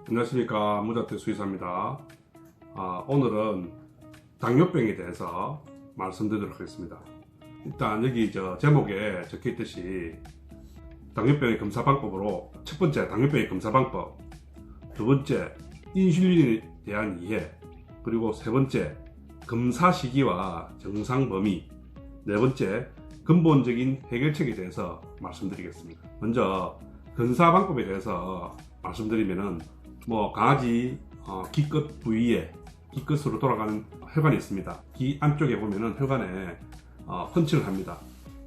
안녕하십니까, 무자태 수의사입니다. 오늘은 당뇨병에 대해서 말씀드리도록 하겠습니다. 일단 여기 제목에 적혀 있듯이 당뇨병의 검사 방법으로 첫 번째 당뇨병의 검사 방법, 두 번째 인슐린에 대한 이해, 그리고 세 번째 검사 시기와 정상 범위, 네 번째 근본적인 해결책에 대해서 말씀드리겠습니다. 먼저 검사 방법에 대해서 말씀드리면은 강아지 기끝 부위에 기끝으로 돌아가는 혈관이 있습니다. 귀 안쪽에 보면은 혈관에 펀치를 합니다.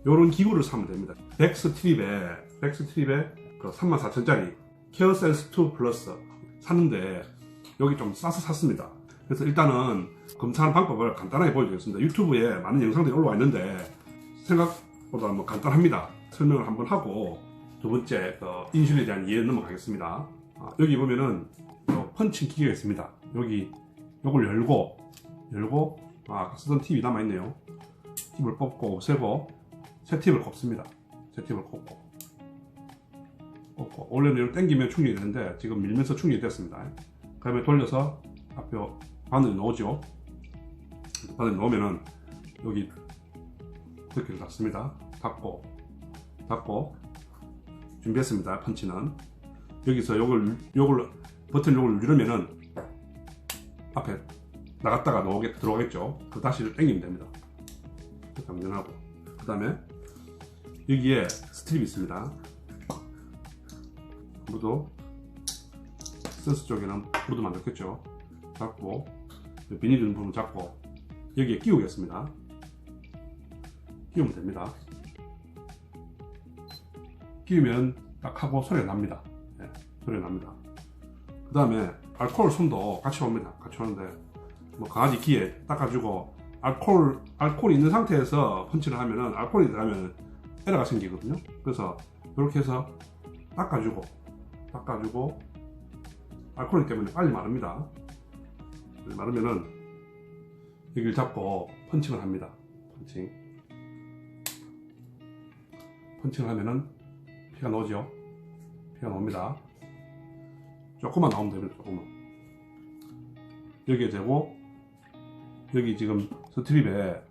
요런 기구를 사면 됩니다. 백스트립에 그 34,000짜리 케어센스2 플러스 샀는데 여기 좀 싸서 샀습니다. 그래서 일단은 검사하는 방법을 간단하게 보여드리겠습니다. 유튜브에 많은 영상들이 올라와 있는데 생각보다 간단합니다. 설명을 한번 하고 두 번째 인슐린에 대한 이해 넘어가겠습니다. 여기 보면은 펀칭 기계가 있습니다. 여기 요걸 열고 아까 쓰던 팁이 남아있네요. 팁을 뽑고 없애고 새 팁을 꼽습니다. 새 팁을 꼽고 원래는 이걸 당기면 충전이 되는데 지금 밀면서 충전이 됐습니다. 그다음에 돌려서 앞에 바늘이 나오죠. 바늘이 나오면은 여기 덮개를 닫습니다. 닫고 준비했습니다. 펀치는 여기서 요걸 버튼 요걸 누르면은 앞에 나갔다가 들어가겠죠. 그 다시 당기면 됩니다. 당연하고 그 다음에 여기에 스트립이 있습니다. 무드 센스 쪽에는 무드 만들겠죠. 잡고 비닐 있는 부분 잡고 여기에 끼우겠습니다. 끼우면 됩니다. 끼우면 딱 하고 소리가 납니다. 네, 소리가 납니다. 그 다음에 알코올 손도 같이 옵니다. 같이 오는데 강아지 귀에 닦아주고 알코올이 있는 상태에서 펀치를 하면은 알코올이 들어가면 에러가 생기거든요. 그래서 이렇게 해서 닦아주고 알코올이기 때문에 빨리 마릅니다. 마르면은 여기를 잡고 펀칭을 합니다. 펀칭을 하면은 피가 나오죠. 피가 나옵니다. 조금만 나오면 됩니다. 조금만. 여기에 대고 여기 지금 스트립에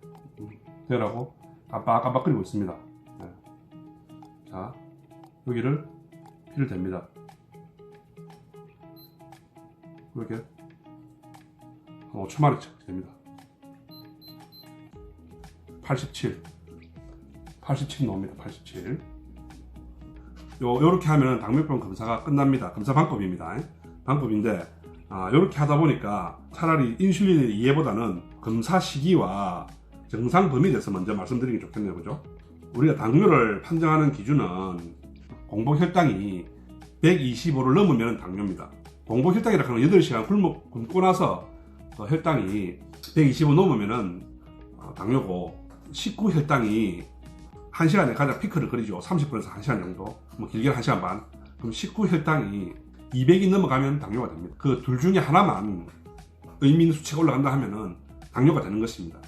대라고 깜빡깜빡거리고 있습니다. 네. 자, 여기를 피를 댑니다. 이렇게 한 5초 만에 됩니다. 87 나옵니다. 87. 요렇게 하면 당뇨병 검사가 끝납니다. 검사 방법입니다. 방법인데 요렇게 하다 보니까 차라리 인슐린의 이해보다는 검사 시기와 정상 범위에 대해서 먼저 말씀드리는 게 좋겠네요. 그죠? 우리가 당뇨를 판정하는 기준은 공복 혈당이 125를 넘으면 당뇨입니다. 공복 혈당이라 하는 8시간 굶고 나서 혈당이 125 넘으면 당뇨고, 식후 혈당이 1시간에 가장 피크를 그리죠. 30분에서 1시간 정도, 길게는 1시간 반. 그럼 식후 혈당이 200이 넘어가면 당뇨가 됩니다. 그 둘 중에 하나만 의미 있는 수치가 올라간다 하면은 당뇨가 되는 것입니다.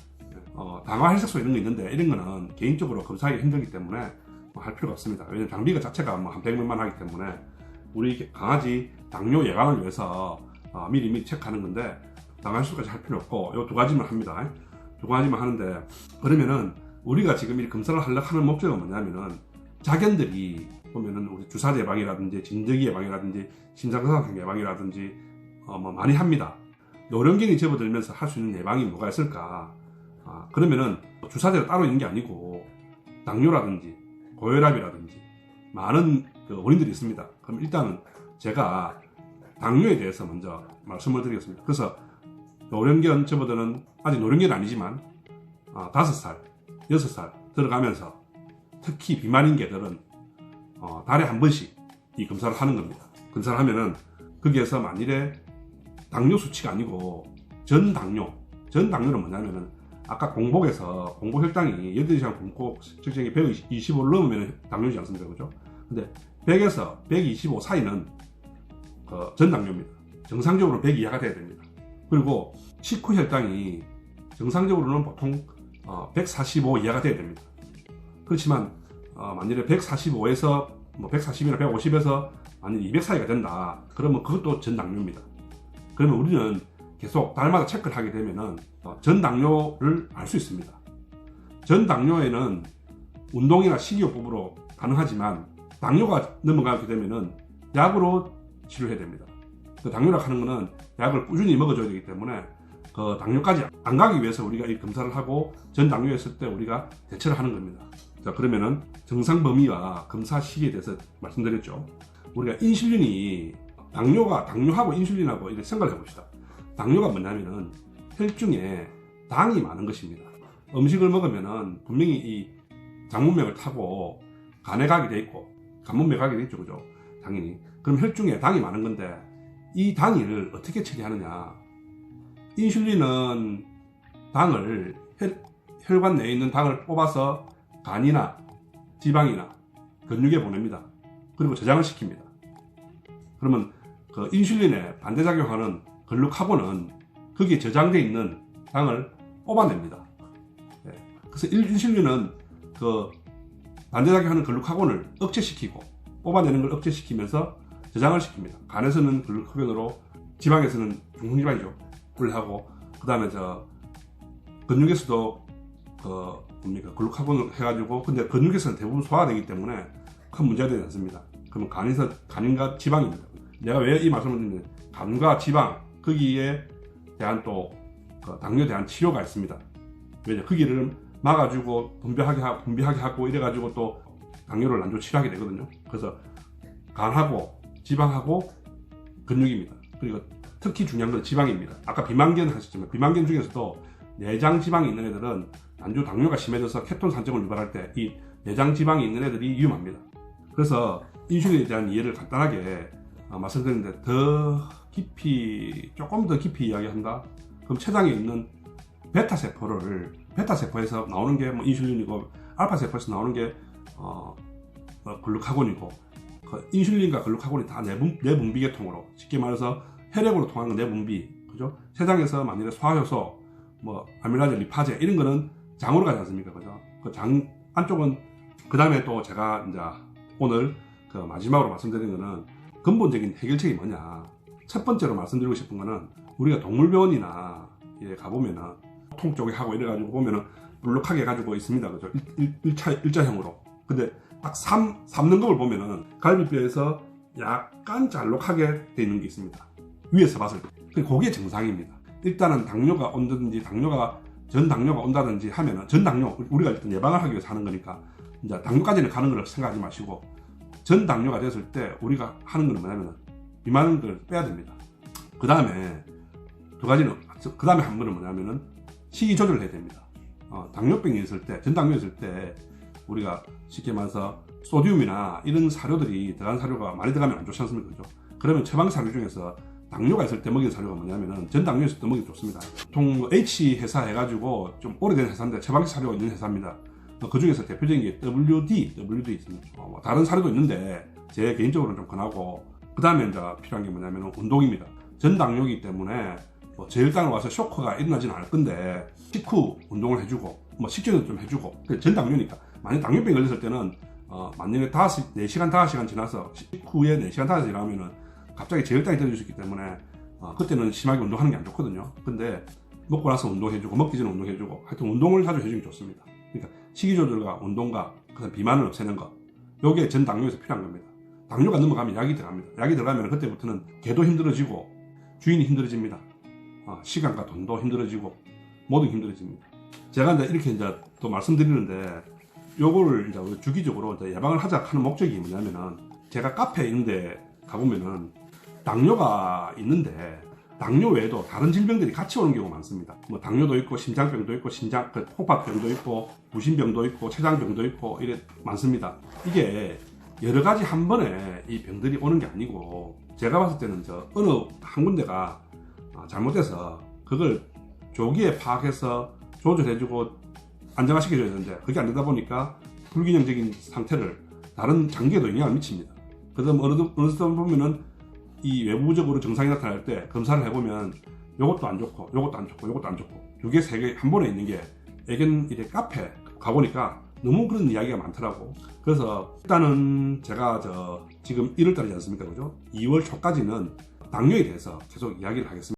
당화 혈색소 이런 거 있는데 이런 거는 개인적으로 검사하기 힘들기 때문에 할 필요가 없습니다. 왜냐면 장비가 자체가 한 100명만 하기 때문에 우리 강아지 당뇨 예방을 위해서 미리 체크하는 건데 당화 혈색소까지 할 필요 없고 요 두 가지만 합니다. 두 가지만 하는데, 그러면은 우리가 지금 이 검사를 하려고 하는 목적은 뭐냐면은 자견들이 보면은 우리 주사 예방이라든지 진드기 예방이라든지 심장사상 예방이라든지 많이 합니다. 노령견이 접어들면서 할 수 있는 예방이 뭐가 있을까? 그러면은 주사제가 따로 있는 게 아니고 당뇨라든지 고혈압이라든지 많은 원인들이 있습니다. 그럼 일단은 제가 당뇨에 대해서 먼저 말씀을 드리겠습니다. 그래서 노령견 접어드는, 아직 노령견은 아니지만 5살, 6살 들어가면서 특히 비만인 개들은 달에 한 번씩 이 검사를 하는 겁니다. 검사를 하면은 거기에서 만일에 당뇨 수치가 아니고 전당뇨는 뭐냐면은 아까 공복에서 공복 혈당이 8시간 굶고 측정이 125를 넘으면 당뇨지 않습니까? 그죠? 근데 100에서 125 사이는 전당뇨입니다. 정상적으로 100 이하가 돼야 됩니다. 그리고 식후 혈당이 정상적으로는 보통 145 이하가 돼야 됩니다. 그렇지만 만일에 145에서 140이나 150에서 아니면 200 사이가 된다. 그러면 그것도 전당뇨입니다. 그러면 우리는 계속 달마다 체크를 하게 되면은 전당뇨를 알 수 있습니다. 전당뇨에는 운동이나 식이요법으로 가능하지만 당뇨가 넘어가게 되면은 약으로 치료해야 됩니다. 그 당뇨라고 하는 거는 약을 꾸준히 먹어줘야 되기 때문에 그 당뇨까지 안 가기 위해서 우리가 이 검사를 하고 전당뇨였을 때 우리가 대처를 하는 겁니다. 자, 그러면은 정상 범위와 검사 시기에 대해서 말씀드렸죠. 우리가 인슐린이 당뇨하고 인슐린하고 이렇게 생각을 해봅시다. 당뇨가 뭐냐면은 혈중에 당이 많은 것입니다. 음식을 먹으면은 분명히 이 장문맥을 타고 간에 가게 돼 있고 간문맥 가게 돼 있죠, 그죠? 당연히. 그럼 혈중에 당이 많은 건데 이 당을 어떻게 처리하느냐? 인슐린은 당을 혈관 내에 있는 당을 뽑아서 간이나 지방이나 근육에 보냅니다. 그리고 저장을 시킵니다. 그러면 그 인슐린에 반대작용하는 글루카곤은 거기에 저장되어 있는 당을 뽑아냅니다. 네. 그래서 인슐린은 그 반대작용하는 글루카곤을 억제시키고 뽑아내는 걸 억제시키면서 저장을 시킵니다. 간에서는 글루카곤으로, 지방에서는 중성지방이죠. 하고, 그 다음에 근육에서도 글루카곤을 해가지고, 근데 근육에서는 대부분 소화되기 때문에 큰 문제가 되지 않습니다. 그러면 간과 지방입니다. 내가 왜 이 말씀을 드리냐면 간과 지방, 거기에 대한 또 당뇨에 대한 치료가 있습니다. 왜냐, 거기를 막아주고 분비하게 하고 이래가지고 또 당뇨를 난조 치료하게 되거든요. 그래서 간하고 지방하고 근육입니다. 그리고 특히 중요한 건 지방입니다. 아까 비만견 하셨지만 비만견 중에서도 내장 지방이 있는 애들은 난조 당뇨가 심해져서 케톤 산증을 유발할 때 이 내장 지방이 있는 애들이 위험합니다. 그래서 인슐린에 대한 이해를 간단하게 말씀드리는데 조금 더 깊이 이야기한다? 그럼 췌장에 있는 베타세포에서 나오는 게 인슐린이고, 알파세포에서 나오는 게 글루카곤이고, 인슐린과 글루카곤이 다 내분비계통으로, 쉽게 말해서 혈액으로 통하는 내분비, 그죠? 췌장에서 만일에 소화효소, 아밀라제, 리파제 이런 거는 장으로 가지 않습니까, 그죠? 그 장 안쪽은, 그 다음에 또 제가 이제 오늘 마지막으로 말씀드리는 거는 근본적인 해결책이 뭐냐. 첫 번째로 말씀드리고 싶은 거는 우리가 동물병원이나 가보면은 통 쪽에 하고 이래가지고 보면은 물룩하게 해가지고 있습니다, 그죠? 일자형으로. 근데 딱 삶는 걸 보면은 갈비뼈에서 약간 잘록하게 돼 있는 게 있습니다. 위에서 봤을 때. 그게 정상입니다. 일단은 당뇨가 온다든지 전당뇨가 온다든지 하면은 전당뇨, 우리가 일단 예방을 하기 위해서 하는 거니까 이제 당뇨까지는 가는 걸 생각하지 마시고 전당뇨가 됐을 때 우리가 하는 건 뭐냐면 비만을 빼야 됩니다. 그 다음에 그 다음에 한 번은 뭐냐면은 식이 조절을 해야 됩니다. 당뇨병이 있을 때, 전당뇨 있을 때 우리가 쉽게 말해서 소듐이나 이런 사료들이 들어간 사료가 많이 들어가면 안 좋지 않습니까? 그죠? 그러면 처방 사료 중에서 당뇨가 있을 때 먹이는 사료가 뭐냐면은 전당뇨 있을 때 먹이기 좋습니다. 보통 H 회사 해가지고 좀 오래된 회사인데 처방 사료가 있는 회사입니다. 그 중에서 대표적인 게 WD 있습니다. 다른 사료도 있는데 제 개인적으로는 좀 권하고, 그 다음에 이제 필요한 게 뭐냐면 운동입니다. 전당뇨이기 때문에 저혈당을 와서 쇼크가 일어나지는 않을 건데 식후 운동을 해주고 식전도 좀 해주고, 전당뇨니까 만약 당뇨병 걸렸을 때는 만약에 4시간 5시간 지나서 식후에 4시간 5시간 지나면은 갑자기 저혈당이 떨어질 수 있기 때문에 그때는 심하게 운동하는 게 안 좋거든요. 근데 먹고 나서 운동해주고 먹기 전에 운동해주고 하여튼 운동을 자주 해주는 게 좋습니다. 그러니까 식이조절과 운동과 그다음 비만을 없애는 것, 요게 전당뇨에서 필요한 겁니다. 당뇨가 넘어가면 약이 들어갑니다. 약이 들어가면 그때부터는 개도 힘들어지고 주인이 힘들어집니다. 시간과 돈도 힘들어지고 모든 힘들어집니다. 제가 이렇게 또 말씀드리는데 요거를 이제 주기적으로 이제 예방을 하자 하는 목적이 뭐냐면은, 제가 카페에 있는데 가보면은 당뇨가 있는데 당뇨 외에도 다른 질병들이 같이 오는 경우가 많습니다. 당뇨도 있고 심장병도 있고 호흡병도 있고 부신병도 있고 췌장병도 있고 이래 많습니다. 이게 여러 가지 한 번에 이 병들이 오는 게 아니고, 제가 봤을 때는 어느 한 군데가 잘못돼서 그걸 조기에 파악해서 조절해주고 안정화시켜줘야 되는데 그게 안 되다 보니까 불균형적인 상태를 다른 장기에도 영향을 미칩니다. 그다음 어느 순간 보면은 이 외부적으로 정상이 나타날 때 검사를 해보면 요것도 안 좋고 요것도 안 좋고 요것도 안 좋고 2개, 3개 한 번에 있는 게, 애견 카페 가보니까 너무 그런 이야기가 많더라고. 그래서 일단은 제가 지금 1월달이지 않습니까? 그죠? 2월 초까지는 당뇨에 대해서 계속 이야기를 하겠습니다.